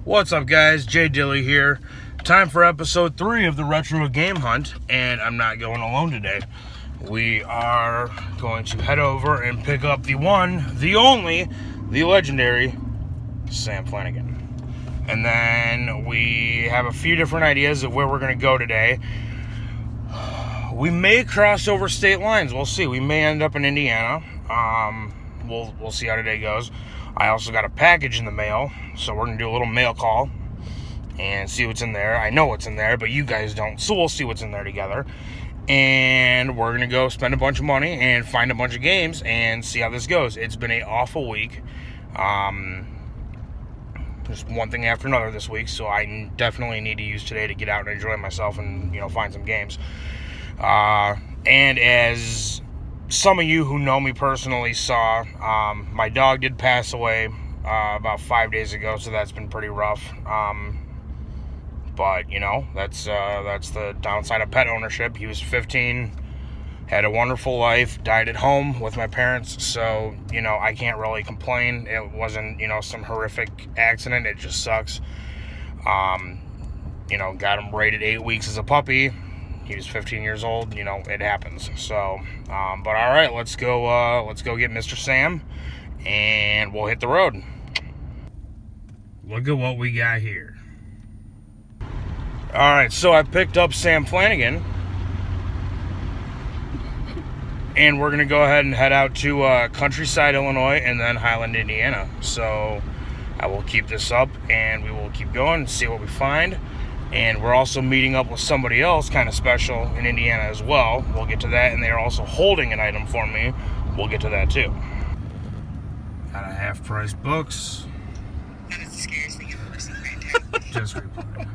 What's up, guys? J Dilly here. Time for episode 3 of the Retro Game Hunt, and I'm not going alone today. We are going to head over and pick up the one, the only, the legendary Sam Flanagan. And then we have a few different ideas of where we're going to go today. We may cross over state lines. We'll see. We may end up in Indiana. We'll see how today goes. I also got a package in the mail, so we're going to do a little mail call and see what's in there. I know what's in there, but you guys don't, so we'll see what's in there together. And we're going to go spend a bunch of money and find a bunch of games and see how this goes. It's been an awful week. Just one thing after another this week, so I definitely need to use today to get out and enjoy myself and, find some games. And as some of you who know me personally saw, my dog did pass away about 5 days ago, so that's been pretty rough. But that's the downside of pet ownership. He was 15, had a wonderful life, died at home with my parents, so I can't really complain. It wasn't some horrific accident. It just sucks. Got him rated 8 weeks as a puppy. He was 15 years old. It happens. So, but all right, let's go get Mr. Sam, and we'll hit the road. Look at what we got here. All right, so I picked up Sam Flanagan, and we're gonna go ahead and head out to Countryside, Illinois, and then Highland, Indiana. So I will keep this up, and we will keep going and see what we find. And we're also meeting up with somebody else kind of special in Indiana as well. We'll get to that. And they're also holding an item for me. We'll get to that too. Got a half-price books. That is the scariest thing I've ever seen. Just replay.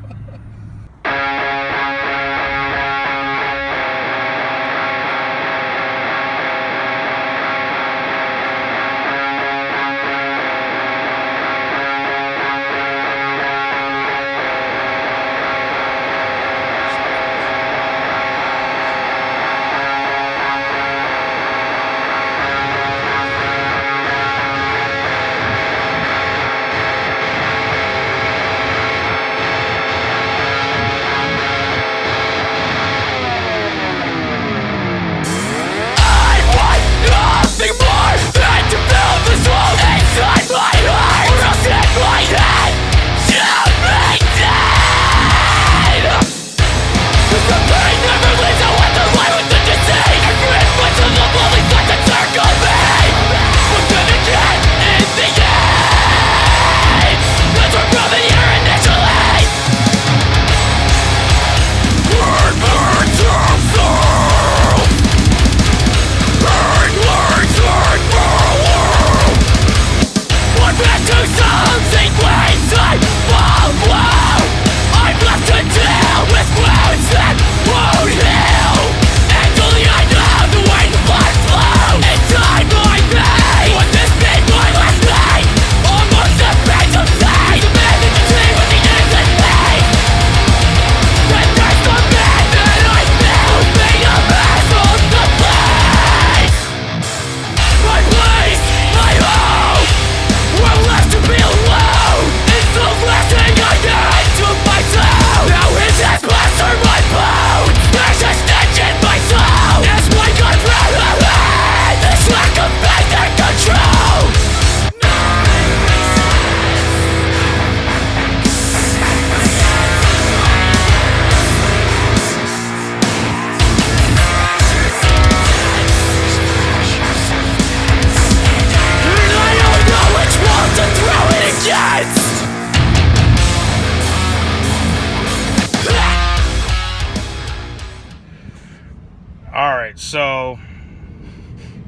Alright, so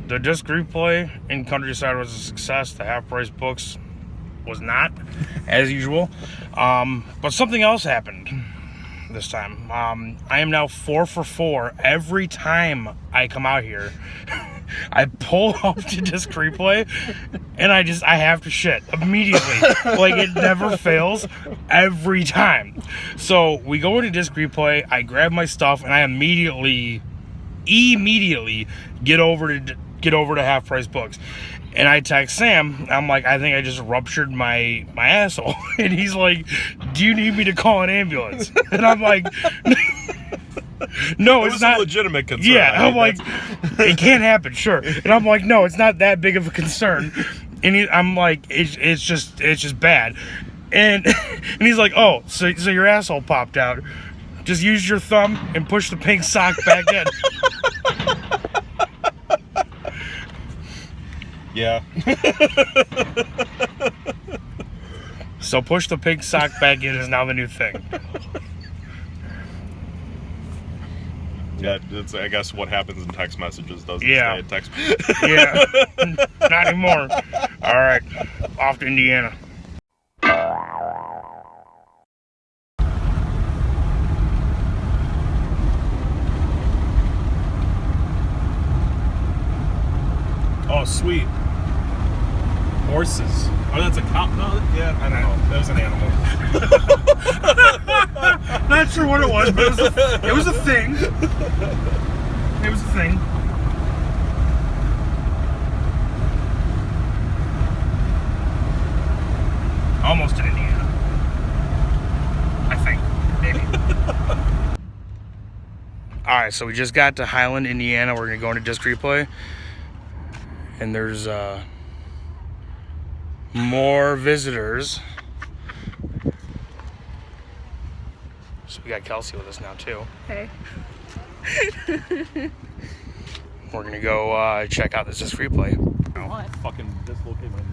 the disc replay in Countryside was a success. The half-price books was not, as usual. But something else happened this time. I am now 4 for 4 every time I come out here. I pull up to disc replay, and I have to shit immediately. Like, it never fails every time. So we go into disc replay, I grab my stuff, and I immediately get over to half price books. And I text Sam. I'm like, I think I just ruptured my asshole. And he's like, do you need me to call an ambulance? And I'm like, no, it's not a legitimate concern. Yeah, I'm like, it can't happen, sure. And I'm like, no, it's not that big of a concern. And I'm like, it's just bad. And and he's like, oh, so your asshole popped out. Just use your thumb and push the pink sock back in. Yeah. So push the pink sock back in is now the new thing. Yeah, it's, I guess what happens in text messages doesn't Yeah. stay in text. Yeah, not anymore. All right, off to Indiana. Oh, sweet. Horses. Oh, that's a cow. No, yeah, I don't know. That was an animal. Not sure what it was, but it was a thing. It was a thing. Almost in Indiana. I think. Maybe. Alright, so we just got to Highland, Indiana. We're going to go into disc replay. And there's more visitors. So we got Kelz with us now too. Hey. We're gonna go check out this disc replay. What? Fucking dislocate my knee.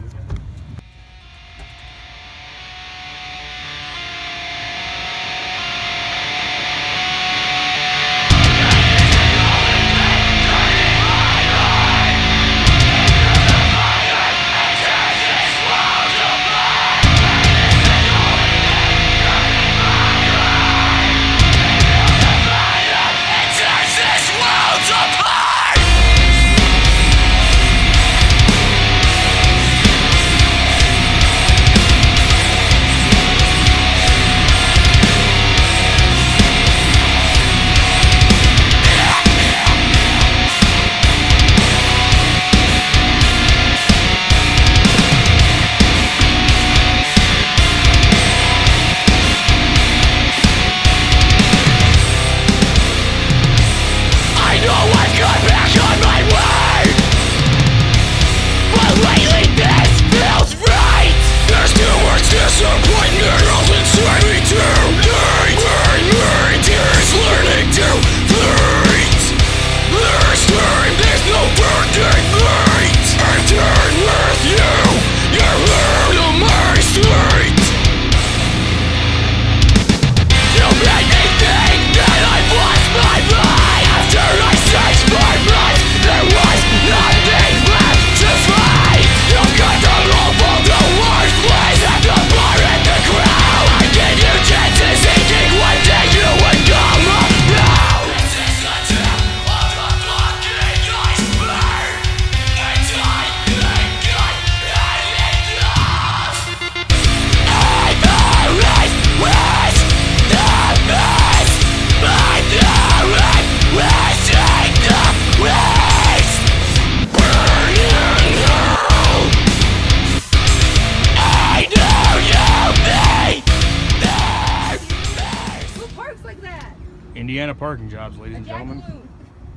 Indiana parking jobs, ladies and gentlemen.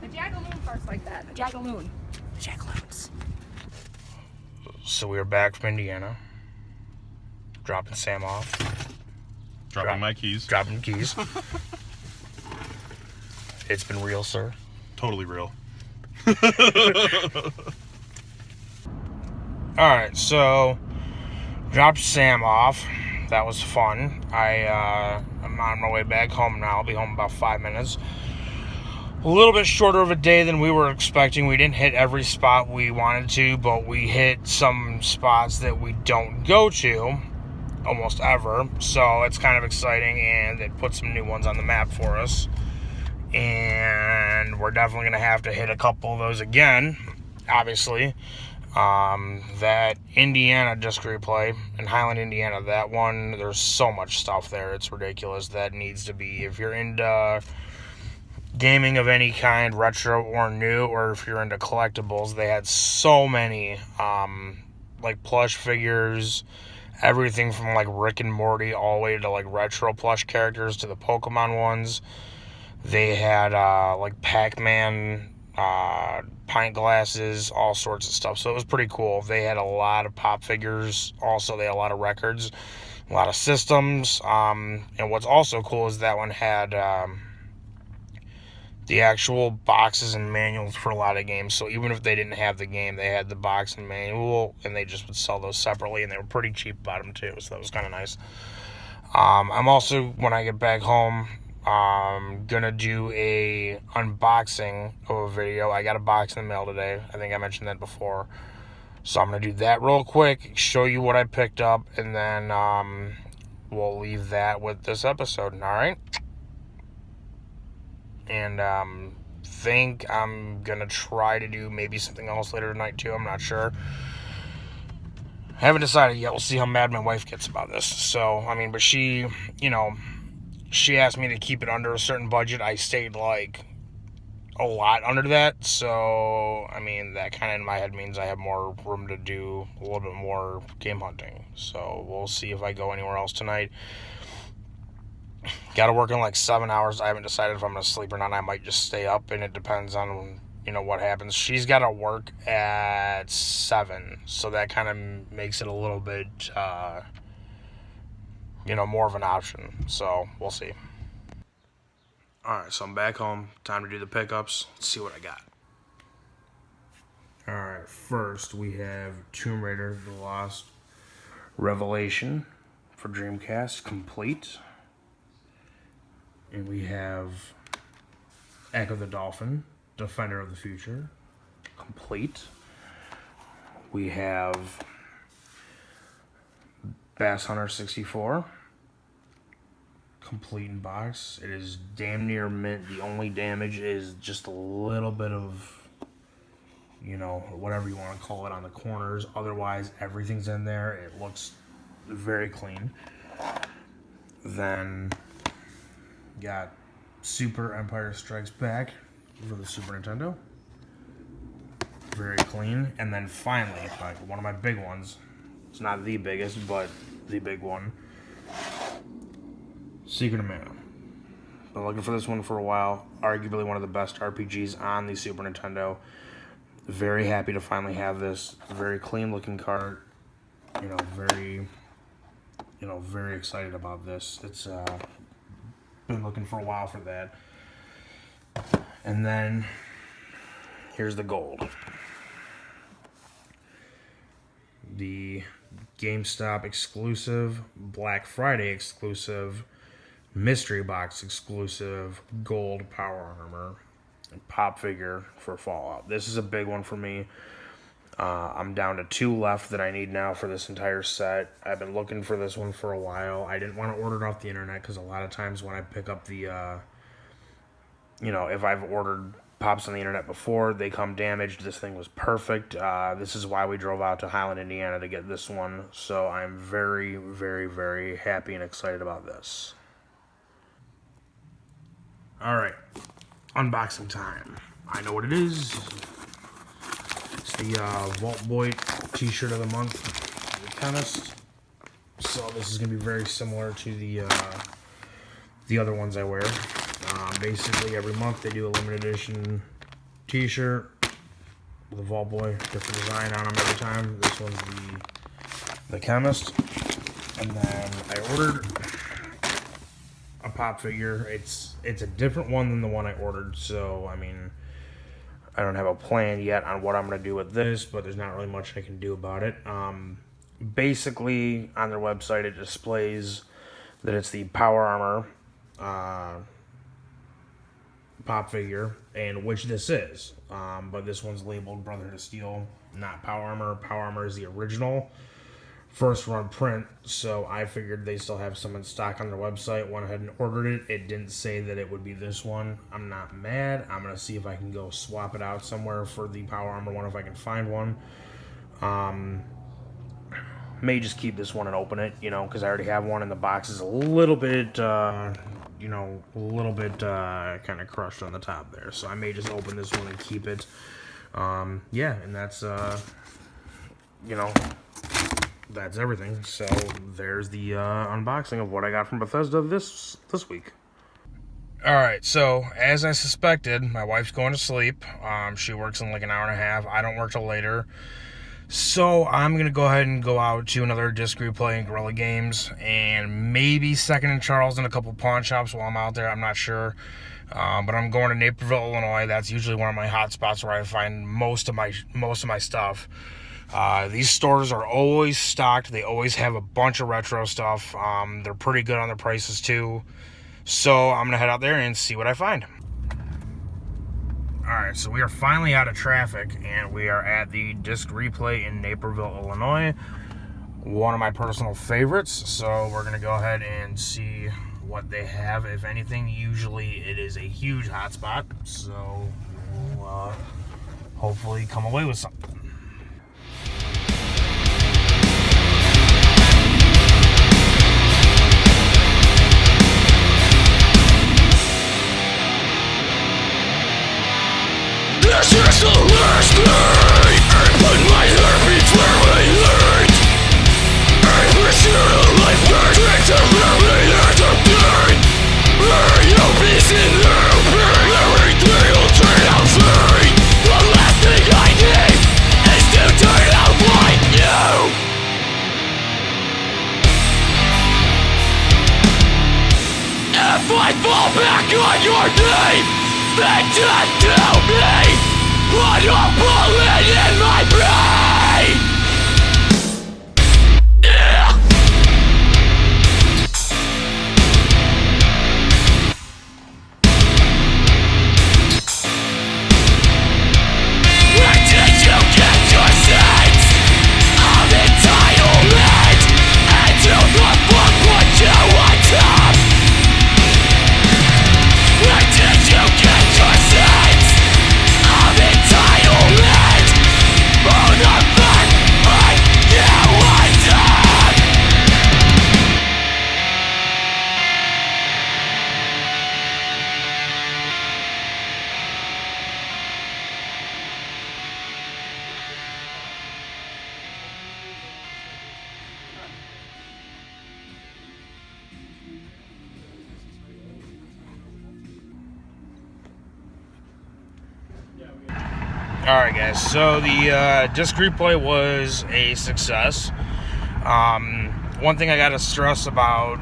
A jackaloon parks like that. A jackaloon. Jackaloons. So we are back from Indiana. Dropping Sam off. Dropping my keys. Dropping keys. It's been real, sir. Totally real. Alright, so dropped Sam off. That was fun. I'm on my way back home now. I'll be home in about 5 minutes. A little bit shorter of a day than we were expecting. We didn't hit every spot we wanted to, but we hit some spots that we don't go to almost ever. So it's kind of exciting, and it put some new ones on the map for us. And we're definitely going to have to hit a couple of those again, obviously. That Indiana disc replay in Highland, Indiana, that one, there's so much stuff there, it's ridiculous. That needs to be, if you're into gaming of any kind, retro or new, or if you're into collectibles, they had so many, like plush figures, everything from like Rick and Morty all the way to like retro plush characters to the Pokemon ones. They had like Pac-Man, pint glasses, all sorts of stuff. So it was pretty cool. They had a lot of pop figures. Also, they had a lot of records, a lot of systems. And what's also cool is that one had the actual boxes and manuals for a lot of games. So even if they didn't have the game, they had the box and manual, and they just would sell those separately, and they were pretty cheap about them too. So that was kind of nice. I'm also, when I get back home, gonna do a unboxing of a video. I got a box in the mail today. I think I mentioned that before. So I'm gonna do that real quick, show you what I picked up, and then we'll leave that with this episode. All right. And think I'm gonna try to do maybe something else later tonight too. I'm not sure. Haven't decided yet. We'll see how mad my wife gets about this. So I mean, but she, she asked me to keep it under a certain budget. I stayed like a lot under that. So I mean, that kind of in my head means I have more room to do a little bit more game hunting. So we'll see if I go anywhere else tonight. Got to work in like 7 hours. I haven't decided if I'm going to sleep or not. I might just stay up, and it depends on, what happens. She's got to work at 7, so that kind of makes it a little bit, more of an option. So we'll see. All right, so I'm back home. Time to do the pickups. Let's see what I got. All right, first we have Tomb Raider: The Lost Revelation for Dreamcast complete. And we have Echo the Dolphin, Defender of the Future, complete. We have Bass Hunter 64, complete in box. It is damn near mint. The only damage is just a little bit of, whatever you want to call it on the corners. Otherwise, everything's in there. It looks very clean. Then got Super Empire Strikes Back for the Super Nintendo. Very clean. And then finally, like one of my big ones. It's not the biggest, but the big one. Secret of Mana. Been looking for this one for a while. Arguably one of the best RPGs on the Super Nintendo. Very happy to finally have this. Very clean looking card. Very excited about this. It's been looking for a while for that. And then here's the gold. The GameStop exclusive, Black Friday exclusive, mystery box exclusive gold power armor and pop figure for Fallout. This is a big one for me. I'm down to 2 left that I need now for this entire set. I've been looking for this one for a while. I didn't want to order it off the internet because a lot of times when I pick up the, if I've ordered pops on the internet before, they come damaged. This thing was perfect. This is why we drove out to Highland, Indiana to get this one. So I'm very, very, very happy and excited about this. All right, unboxing time. I know what it is. The Vault Boy t-shirt of the month, the Chemist. So this is going to be very similar to the other ones I wear. Basically, every month they do a limited edition t-shirt with a Vault Boy, different design on them every time. This one's the Chemist. And then I ordered a pop figure. It's a different one than the one I ordered, so I mean, I don't have a plan yet on what I'm going to do with this, but there's not really much I can do about it. Basically, on their website, it displays that it's the Power Armor pop figure, and which this is. But this one's labeled Brotherhood of Steel, not Power Armor. Power Armor is the original first run print, so I figured they still have some in stock on their website. Went ahead and ordered it. It didn't say that it would be this one. I'm not mad. I'm gonna see if I can go swap it out somewhere for the Power Armor one if I can find one. May just keep this one and open it, because I already have one, and the box is a little bit you know, a little bit kind of crushed on the top there. So I may just open this one and keep it. Yeah, and that's, you know, that's everything. So there's the unboxing of what I got from Bethesda this week. Alright, so as I suspected, my wife's going to sleep. She works in like an hour and a half. I don't work till later. So I'm going to go ahead and go out to another disc replay and Guerrilla Games, and maybe Second and Charles and a couple pawn shops while I'm out there. I'm not sure. But I'm going to Naperville, Illinois. That's usually one of my hot spots where I find most of my stuff. These stores are always stocked. They always have a bunch of retro stuff. They're pretty good on their prices too. So I'm going to head out there and see what I find. Alright, so we are finally out of traffic, and we are at the Disc Replay in Naperville, Illinois. One of my personal favorites, so we're going to go ahead and see what they have. If anything, usually it is a huge hotspot, so we'll hopefully come away with something. This is the last day, but my heart beats where we hurt. I pursue a life that drinks a remedy as a pain. No peace in there, everything will turn out fine. The last thing I need is to turn out like you. If I fall back on your name, then just tell me what you're pulling in my brain. Yeah. Where did you get your sense of entitlement? And to the fuck put you on top? Where did you get your sense of entitlement? Oh, the fuck put you on top? Alright guys, so the disc replay was a success. One thing I gotta stress about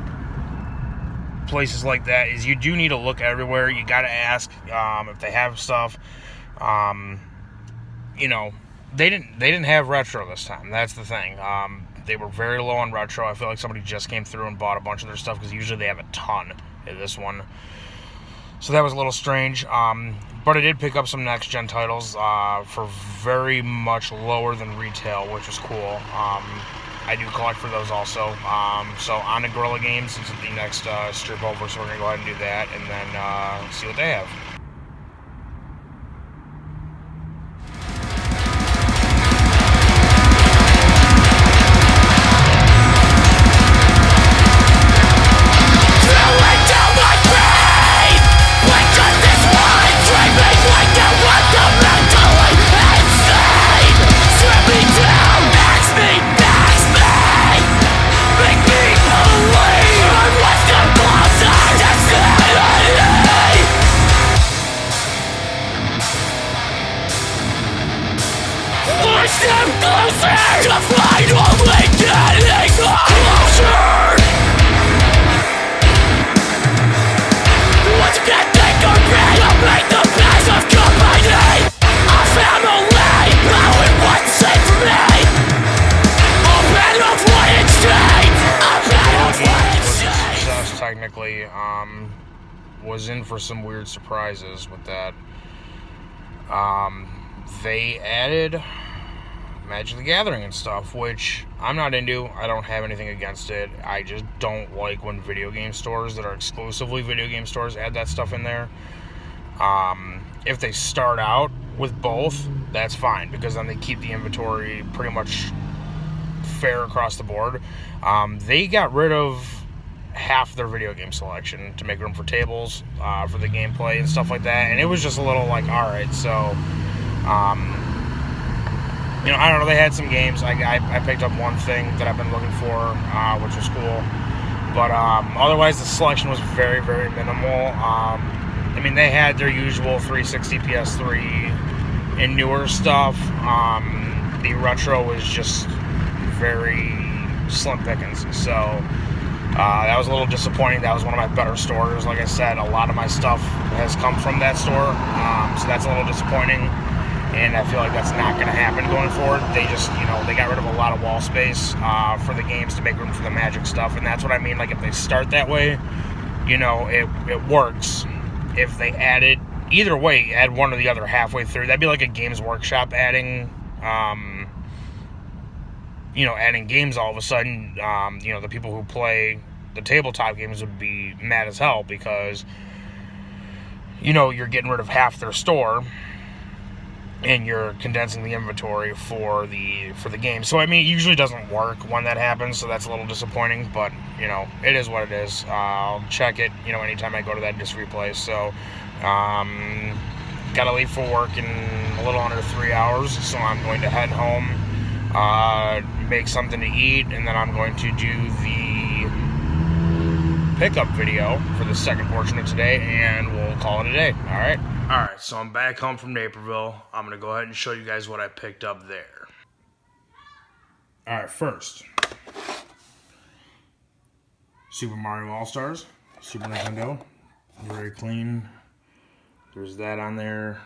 places like that is you do need to look everywhere. You gotta ask if they have stuff. You know, they didn't have retro this time. That's the thing. They were very low on retro. I feel like somebody just came through and bought a bunch of their stuff, because usually they have a ton in this one. So that was a little strange. But I did pick up some next-gen titles for very much lower than retail, which was cool. I do collect for those also. So on to Guerrilla Games, this is the next strip over, so we're going to go ahead and do that, and then see what they have. Technically, was in for some weird surprises with that. They added Magic the Gathering and stuff, which I'm not into. I don't have anything against it. I just don't like when video game stores that are exclusively video game stores add that stuff in there. If they start out with both, that's fine, because then they keep the inventory pretty much fair across the board. They got rid of half their video game selection to make room for tables for the gameplay and stuff like that. And it was just a little like, all right, so, you know, I don't know. They had some games. I picked up one thing that I've been looking for, which was cool. But otherwise, the selection was very, very minimal. I mean, they had their usual 360, PS3, and newer stuff. The retro was just very slim pickings. So that was a little disappointing. That was one of my better stores. Like I said, a lot of my stuff has come from that store. So that's a little disappointing. And I feel like that's not going to happen going forward. They just, you know, they got rid of a lot of wall space for the games to make room for the Magic stuff. And that's what I mean. Like, if they start that way, you know, it works. If they add it, either way, add one or the other halfway through, that'd be like a Games Workshop adding, you know, adding games all of a sudden. You know, the people who play the tabletop games would be mad as hell because, you know, you're getting rid of half their store and you're condensing the inventory for the game. So, I mean, it usually doesn't work when that happens, so that's a little disappointing, but, you know, it is what it is. I'll check it, you know, anytime I go to that disc place. So, gotta leave for work in a little under 3 hours, so I'm going to head home, make something to eat, and then I'm going to do the pickup video for the second portion of today, and we'll call it a day. Alright, so I'm back home from Naperville. I'm going to go ahead and show you guys what I picked up there. Alright, first, Super Mario All-Stars, Super Nintendo, very clean. There's that on there,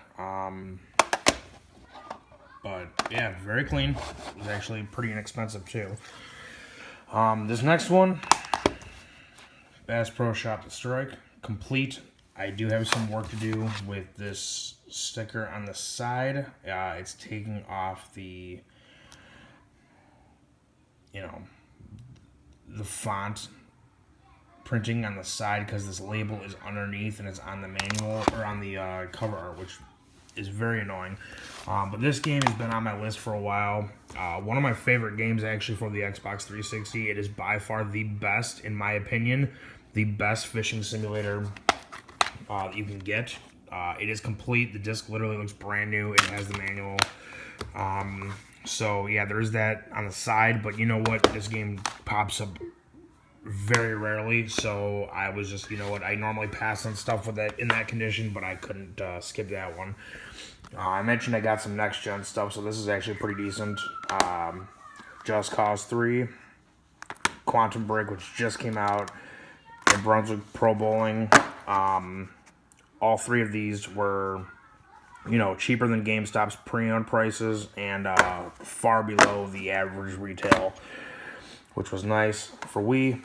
but yeah, very clean. It was actually pretty inexpensive too. This next one, Bass Pro Shop to Strike, complete. I do have some work to do with this sticker on the side. It's taking off the, you know, the font printing on the side because this label is underneath and it's on the manual or on the cover art, which is very annoying. But this game has been on my list for a while. One of my favorite games actually for the Xbox 360. It is by far the best, in my opinion, the best fishing simulator that you can get. It is complete. The disc literally looks brand new. It has the manual. So yeah, there's that on the side, but you know what? This game pops up very rarely, so I was just, you know what, I normally pass on stuff with that in that condition, but I couldn't skip that one. I mentioned I got some next gen stuff, so this is actually pretty decent. Just Cause 3, Quantum Break, which just came out, and Brunswick Pro Bowling. All three of these were, you know, cheaper than GameStop's pre-owned prices and far below the average retail, which was nice. For Wii,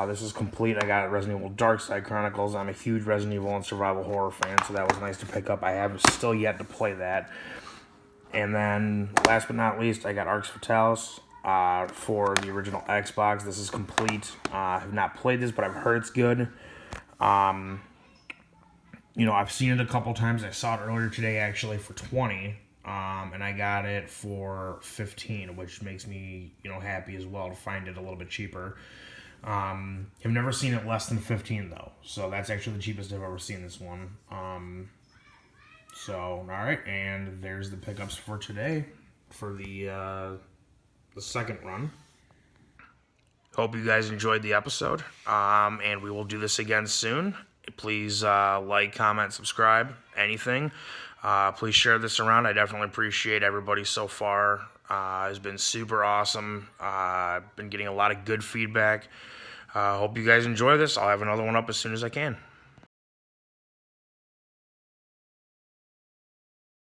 this is complete. I got Resident Evil Dark Side Chronicles. I'm a huge Resident Evil and survival horror fan, so that was nice to pick up. I have still yet to play that. And then, last but not least, I got Arx Fatalis for the original Xbox. This is complete. I have not played this, but I've heard it's good. You know, I've seen it a couple times. I saw it earlier today, actually, for 20, and I got it for 15, which makes me, you know, happy as well to find it a little bit cheaper. I've never seen it less than 15, though, so that's actually the cheapest I've ever seen this one. So, all right, and there's the pickups for today for the second run. Hope you guys enjoyed the episode, and we will do this again soon. Please like, comment, subscribe, anything. Please share this around. I definitely appreciate everybody so far. It's been super awesome. I've been getting a lot of good feedback. Hope you guys enjoy this. I'll have another one up as soon as I can.